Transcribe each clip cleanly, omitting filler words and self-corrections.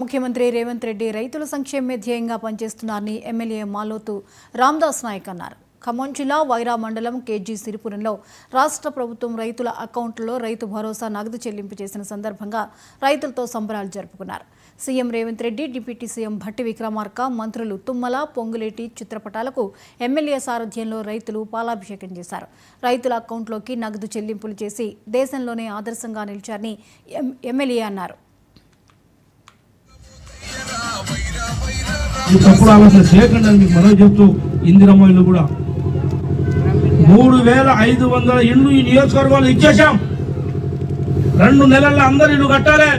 ముఖ్యమంత్రి రేవంత్ రెడ్డి రైతుల సంక్షేమే ధ్యేయంగా పనిచేస్తున్నారని ఎమ్మెల్యే మాలోతు రామదాస్ నాయక్ అన్నారు. ఖమ్మం జిల్లా వైరా మండలం కేజీ సిరిపురంలో రాష్ట్ర ప్రభుత్వం రైతుల అకౌంట్లో రైతు భరోసా నగదు చెల్లింపు చేసిన సందర్భంగా రైతులతో సంబరాలు జరుపుకున్నారు. CM Revanth Reddy, deputy CM Bhatti Vikramarka, మంత్రులు తుమ్మల, పొంగులేటి చిత్రపటాలకు ఎమ్మెల్యే సారథ్యంలో రైతులు పాలాభిషేకం చేశారు. రైతుల అకౌంట్లోకి నగదు చెల్లింపులు చేసి దేశంలోనే ఆదర్శంగా నిలిచారని ఎమ్మెల్యే అన్నారు. ఈ తప్పుడు ఆలోచన చేయకండి అని మీకు మనవి చెప్తూ ఇందిరమ్మ ఇల్లు కూడా 3500 ఇళ్ళు ఈ నియోజకవర్గాలు ఇచ్చేసాం. 2 నెలల్లో అందరు ఇల్లు కట్టాలి.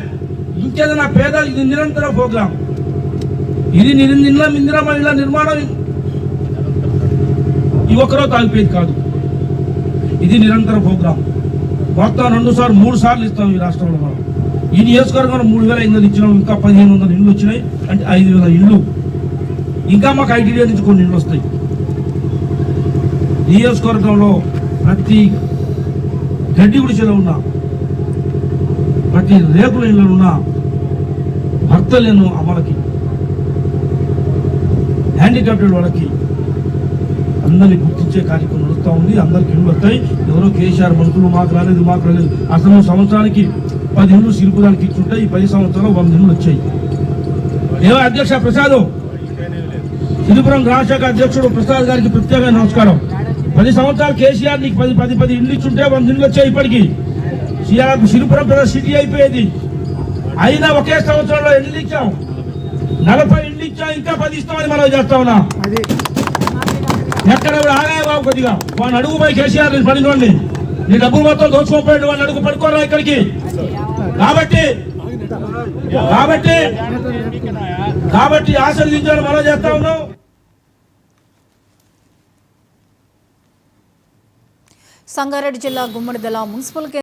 ఇంకేదైనా పేద ఇది నిరంతర ప్రోగ్రాం. ఇది ఇందిరమ్మ ఇళ్ళ నిర్మాణం ఈ ఒక్కరో తాగిపోయేది కాదు. ఇది నిరంతర ప్రోగ్రాం. మొత్తం 2 సార్లు 3 సార్లు ఇస్తాం ఈ రాష్ట్రంలో. మనం ఈ నియోజకవర్గంలో 3500 ఇచ్చినాం. ఇంకా 1500 ఇళ్ళు వచ్చినాయి. అంటే 5000 ఇళ్ళు. ఇంకా మాకు ఐటీడీ నుంచి కొన్ని ఇళ్ళు వస్తాయి. నియోజకవర్గంలో ప్రతి గడ్డి గుడిసెలో ఉన్న, ప్రతి రేకుల ఇళ్ళలో ఉన్న భర్తలను అమలకి, హ్యాండిక్యాప్టెడ్ వాళ్ళకి అందరినీ గుర్తించే కార్యక్రమం నడుస్తూ ఉంది. అందరికి ఇళ్ళు వస్తాయి. ఎవరో కేసీఆర్ మనుషులు మాకు రాలేదు. అసలు సంవత్సరానికి 10 ఇళ్ళు సిరిపురానికి ఇచ్చుంటాయి. ఈ 10 సంవత్సరాలు 100 ఇళ్ళు వచ్చాయి. ఏవో అధ్యక్ష ప్రసాద్, సిరిపురం గ్రామశాఖ అధ్యక్షుడు ప్రసాద్ గారికి ప్రత్యేక నమస్కారం. 10 సంవత్సరాలు కేసీఆర్ నీకు 10 ఇళ్ళు ఇచ్చుంటే 100 ఇళ్ళు వచ్చాయి. ఇప్పటికి సిరిపురం పెద్ద సిటీ అయిపోయేది. అయినా ఒకే సంవత్సరంలో ఇళ్ళు ఇచ్చాం. 40 ఇళ్ళు ఇచ్చాం. ఇంకా 10 ఇస్తామని మనం చేస్తా ఉన్నా. ఎక్కడ ఆగాయ బాబు కొద్దిగా వాడిని అడుగుపోయి కేసీఆర్ నేను పడినోండి, నీ డబ్బులు మొత్తం దోచుకోపోయాడు, వాడిని అడుగు పడుకోరా ఇక్కడికి. కాబట్టి ఆశీర్వదించాలని మనం చేస్తా ఉన్నాం. సంగారెడ్డి జిల్లా గుమ్మడిదల మున్సిపల్